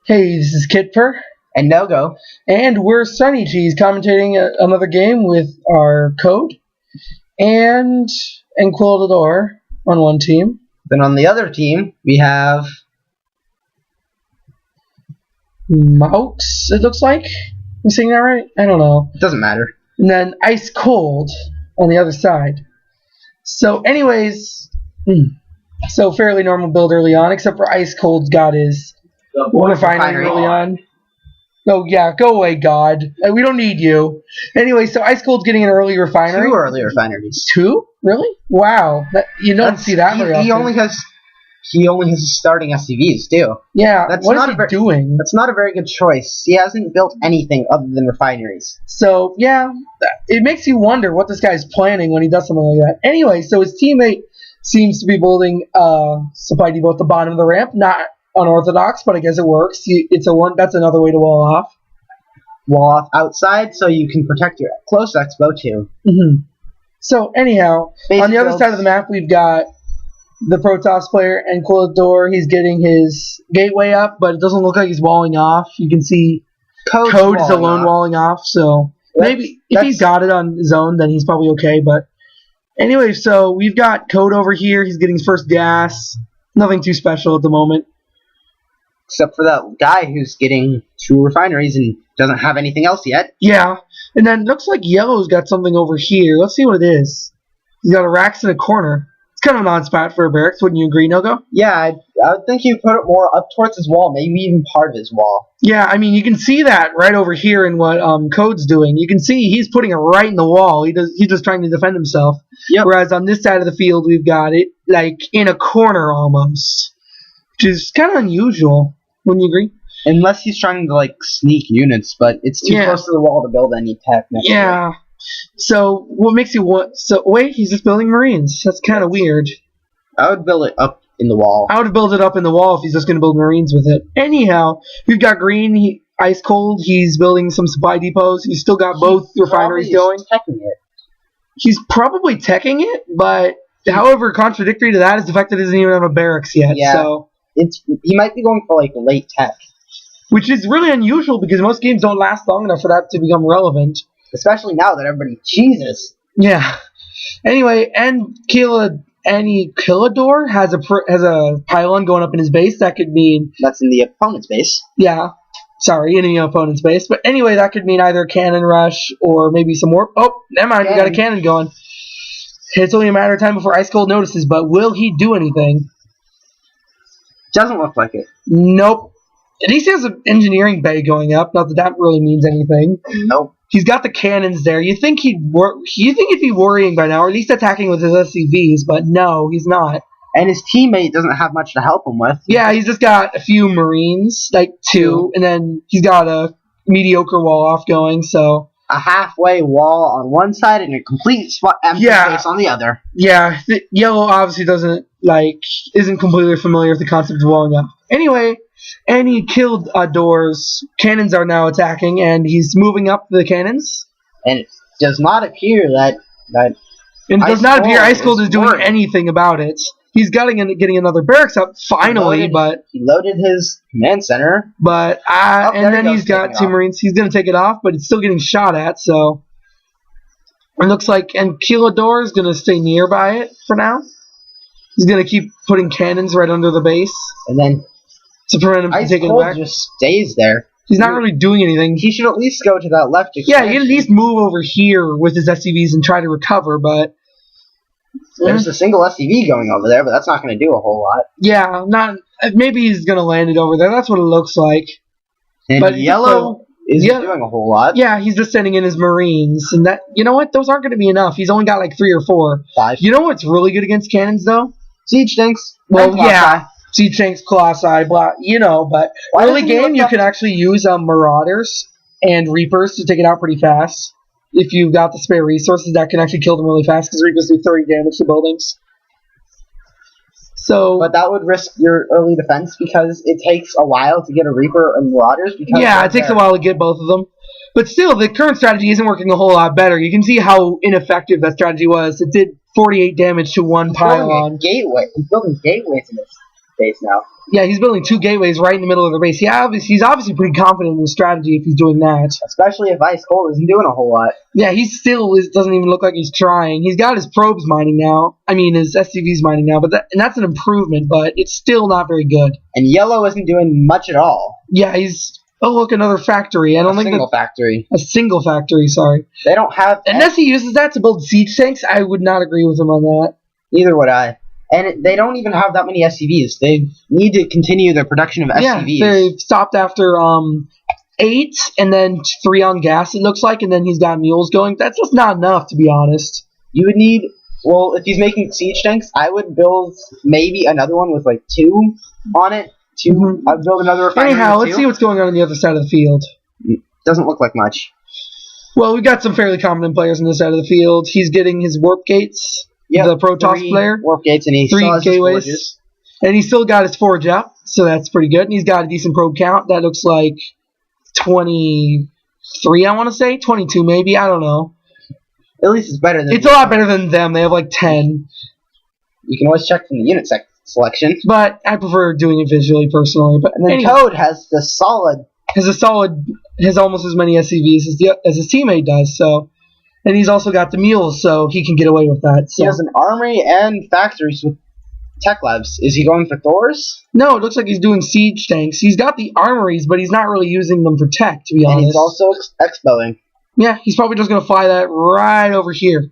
Hey, this is Kitper. And Nogo. And we're SunnyCheese commentating another game with our code and Quillador on one team. Then on the other team, we have Mouse, it looks like. Am I saying that right? I don't know. It doesn't matter. And then Ice Cold on the other side. So anyways, so fairly normal build early on, except for Ice Cold's got his refinery early on. Oh yeah, go away, God. We don't need you. Anyway, so Ice Cold's getting an early refinery. 2 early refineries. 2? Really? Wow. You don't see that very often. He only has starting SCVs too. Yeah. What is he doing? That's not a very good choice. He hasn't built anything other than refineries. So yeah, it makes you wonder what this guy's planning when he does something like that. Anyway, so his teammate seems to be building supply depot at the bottom of the ramp. Not unorthodox, but I guess it works. That's another way to wall off. Wall off outside so you can protect your close expo too. So anyhow, on the other side of the map, we've got the Protoss player and Quillador. He's getting his gateway up, but it doesn't look like he's walling off. You can see Code is alone walling off. So maybe if he's got it on his own, then he's probably okay. But anyway, so we've got Code over here. He's getting his first gas. Nothing too special at the moment. Except for that guy who's getting 2 refineries and doesn't have anything else yet. Yeah. And then it looks like Yellow's got something over here. Let's see what it is. He's got a racks in a corner. It's kind of an odd spot for a barracks. Wouldn't you agree, Nogo? Yeah, I would think you put it more up towards his wall, maybe even part of his wall. Yeah, I mean, you can see that right over here in what Code's doing. You can see he's putting it right in the wall. He's just trying to defend himself. Yep. Whereas on this side of the field, we've got it like in a corner almost, which is kind of unusual. Wouldn't you agree? Unless he's trying to like sneak units, but it's too close to the wall to build any tech. Yeah. So what makes you want? So wait, he's just building Marines. That's kind of weird. I would build it up in the wall. I would build it up in the wall if he's just going to build Marines with it. Anyhow, we've got Green, Ice Cold. He's building some supply depots. He's still got both refineries going. He's probably teching it, but however, contradictory to that is the fact that he doesn't even have a barracks yet. Yeah. So he might be going for like late tech, which is really unusual because most games don't last long enough for that to become relevant. Especially now that everybody cheeses. Yeah. Anyway, and Quillador has a pylon going up in his base. That could mean that's in the opponent's base. Yeah. Sorry, in the opponent's base. But anyway, that could mean either cannon rush or maybe some more. Oh, never mind. We got a cannon going. It's only a matter of time before Ice Cold notices. But will he do anything? Doesn't look like it. Nope. At least he has an engineering bay going up. Not that that really means anything. Nope. He's got the cannons there. You think he'd be worrying by now, or at least attacking with his SCVs, but no, he's not. And his teammate doesn't have much to help him with. Yeah, he's just got a few Marines, like 2, and then he's got a mediocre wall off going, so a halfway wall on one side and a complete empty space on the other. Yeah, Yellow obviously isn't completely familiar with the concept of walling up. Anyway, and he killed Doors. Cannons are now attacking, and he's moving up the cannons. And it does not appear that Ice Cold is doing anything about it. He's getting another barracks up finally, but he loaded his command center. But and then he's got 2 Marines. He's gonna take it off, but it's still getting shot at. So it looks like, and Quillador is gonna stay nearby it for now. He's gonna keep putting cannons right under the base, and then to prevent him from taking it back. Just stays there. He's not really doing anything. He should at least go to that left expansion. Yeah, he can at least move over here with his SCVs and try to recover, but there's a single SCV going over there, but that's not going to do a whole lot. Yeah, maybe he's going to land it over there. That's what it looks like. And but Yellow isn't doing a whole lot. Yeah, he's just sending in his Marines, and that, you know what? Those aren't going to be enough. He's only got like 3 or 4. 5. You know what's really good against cannons, though? Siege tanks. Well, yeah. Siege tanks, Colossi, blah, but early game you can actually use Marauders and Reapers to take it out pretty fast. If you've got the spare resources, that can actually kill them really fast because Reapers do 30 damage to buildings. But that would risk your early defense because it takes a while to get a Reaper and Marauders. Yeah, it takes a while to get both of them. But still, the current strategy isn't working a whole lot better. You can see how ineffective that strategy was. It did 48 damage to one pylon. He's building gateways in his base now. Yeah, he's building 2 gateways right in the middle of the base. He's obviously pretty confident in his strategy if he's doing that. Especially if Ice Cold isn't doing a whole lot. Yeah, he still doesn't even look like he's trying. He's got his probes mining now. I mean, his SCVs mining now, but that's an improvement, but it's still not very good. And Yellow isn't doing much at all. Yeah, oh, look, another factory. I don't think factory. A single factory, sorry. They don't have... Unless he uses that to build siege tanks, I would not agree with him on that. Neither would I. And they don't even have that many SCVs. They need to continue their production of SCVs. Yeah, they've stopped after 8 and then 3 on gas, it looks like, and then he's got mules going. That's just not enough, to be honest. You would need... Well, if he's making siege tanks, I would build maybe another one with, like, 2 on it. 2. Mm-hmm. I'd build another refinery. Anyhow, let's see what's going on the other side of the field. Doesn't look like much. Well, we've got some fairly competent players on this side of the field. He's getting his warp gates. Yep, the Protoss player. Warp gates, and he 3 gateways. And he's still got his forge up, so that's pretty good. And he's got a decent probe count. That looks like 23, I want to say. 22, maybe. I don't know. At least it's better than... It's a lot better than them. They have like 10. You can always check from the unit selection. But I prefer doing it visually, personally. But and then anyway, Code has the solid... Has almost as many SCVs as his teammate does, so... And he's also got the mules, so he can get away with that. So. He has an armory and factories with tech labs. Is he going for Thors? No, it looks like he's doing siege tanks. He's got the armories, but he's not really using them for tech, to be honest. And he's also expoing. Yeah, he's probably just going to fly that right over here.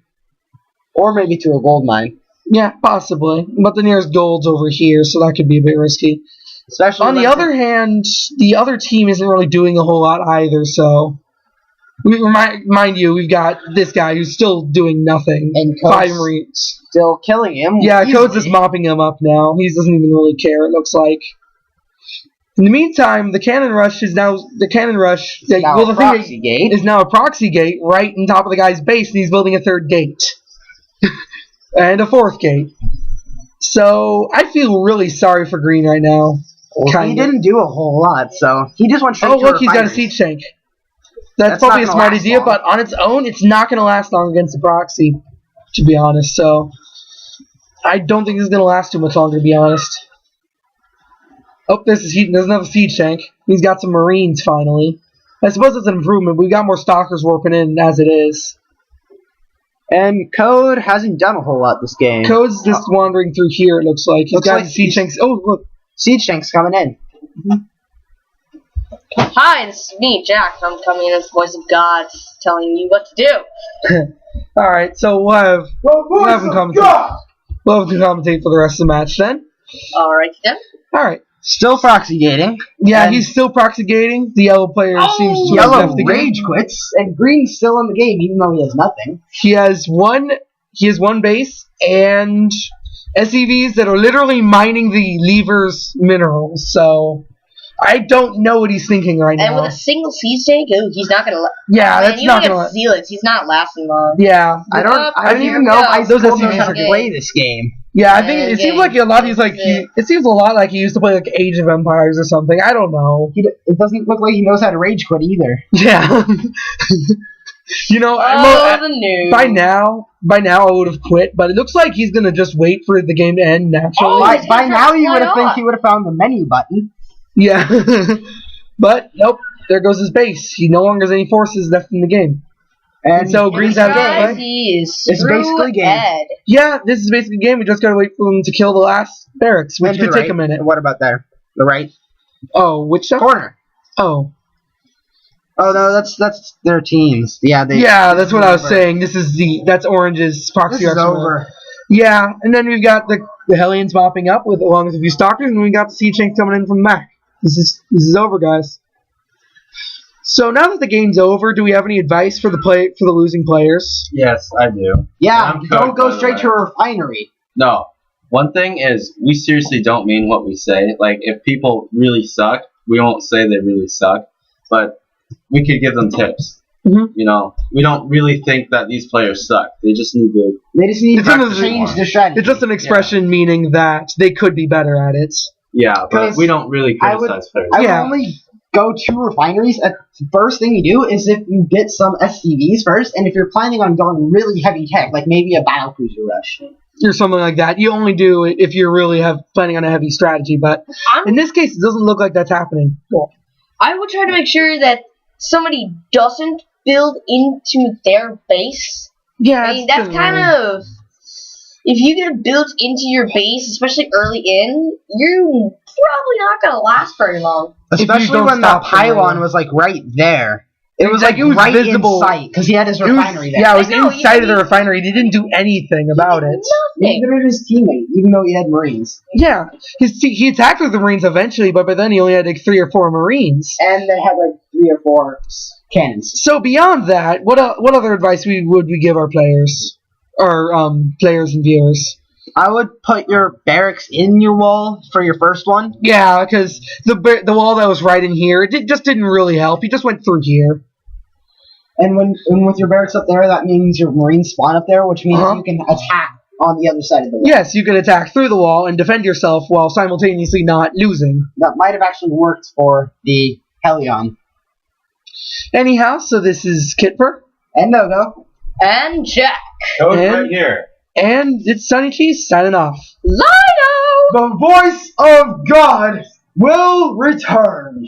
Or maybe to a gold mine. Yeah, possibly. But the nearest gold's over here, so that could be a bit risky. Especially on the other hand, the other team isn't really doing a whole lot either, so... Mind you, we've got this guy who's still doing nothing. And Code's still killing him. Yeah, Code's just mopping him up now. He doesn't even really care, it looks like. In the meantime, the cannon rush is now... The cannon rush... Is now a proxy gate right on top of the guy's base, and he's building a 3rd gate. And a 4th gate. So, I feel really sorry for Green right now. Well, he didn't do a whole lot, so... He just went straight to look, he's got a siege tank. That's probably a smart idea, but on its own, it's not going to last long against the proxy, to be honest. So, I don't think this is going to last too much longer, to be honest. Oh, there's another siege tank. He's got some marines, finally. I suppose it's an improvement. We've got more stalkers warping in as it is. And Code hasn't done a whole lot this game. Code's just wandering through here, it looks like. He's got siege tanks. Oh, look. Siege tanks coming in. Mm-hmm. Hi, this is me, Jack. I'm coming in as the voice of God, telling you what to do. Alright, so we'll have him commentate. We'll have him commentate for the rest of the match then. Alright then. Alright. Still proxy gating. Yeah, he's still proxy gating. The yellow player seems to have Yellow left the rage game. quits, and Green's still in the game, even though he has nothing. He has one base and SCVs that are literally mining the Lever's minerals, so I don't know what he's thinking right now. And with a single siege tank, he's not gonna. Yeah, that's not gonna. Zealots, he's not lasting long. Yeah, I don't even know how those SCVs can play this game. Yeah, I think it seems like a lot. It seems a lot like he used to play like Age of Empires or something. I don't know. It doesn't look like he knows how to rage quit either. Yeah. You know, by now I would have quit, but it looks like he's gonna just wait for the game to end naturally. By now you would have think he would have found the menu button. Yeah, but nope. There goes his base. He no longer has any forces left in the game, and so Green's out of the game. It's basically game. Yeah, this is basically a game. We just gotta wait for him to kill the last barracks, which could take a minute. What about there? The right? Oh, which side? Corner. Oh. Oh no, that's their teams. Yeah, that's what I was saying. That's Orange's proxy. This is over. Yeah, and then we've got the Hellions mopping up along with a few stalkers, and we got the siege tanks coming in from the back. This is over, guys. So now that the game's over, do we have any advice for the losing players? Yes, I do. Yeah, don't go straight to a refinery. No. One thing is, we seriously don't mean what we say. Like, if people really suck, we won't say they really suck, but we could give them tips. Mm-hmm. You know, we don't really think that these players suck. They just need to change the strategy. It's just an expression meaning that they could be better at it. Yeah, but we don't really criticize players. I would only go to refineries. The first thing you do is if you get some SCVs first, and if you're planning on going really heavy tech, like maybe a battlecruiser rush, or something like that. You only do it if you're really planning on a heavy strategy. But in this case, it doesn't look like that's happening. Cool. I would try to make sure that somebody doesn't build into their base. Yeah, I mean, that's kind of... If you get built into your base, especially early in, you're probably not going to last very long. Especially when that pylon was, like, right there. It was like right visible in sight, because he had his refinery there. Yeah, it was inside of the refinery. He didn't do anything about it. Nothing. Neither did his teammate, even though he had Marines. Yeah, he attacked with the Marines eventually, but by then he only had like 3 or 4 Marines. And they had like 3 or 4 cannons. So beyond that, what other advice would we give our players? Or players and viewers? I would put your barracks in your wall for your first one. Yeah, because the wall that was right in here, it just didn't really help. He just went through here. And when with your barracks up there, that means your Marines spawn up there, which means you can attack on the other side of the wall. Yes, you can attack through the wall and defend yourself while simultaneously not losing. That might have actually worked for the Helion. Anyhow, so this is Kitper. And Nogo. And Jack. Code right here. And it's SunnyCheese signing off. Lido! The voice of God will return.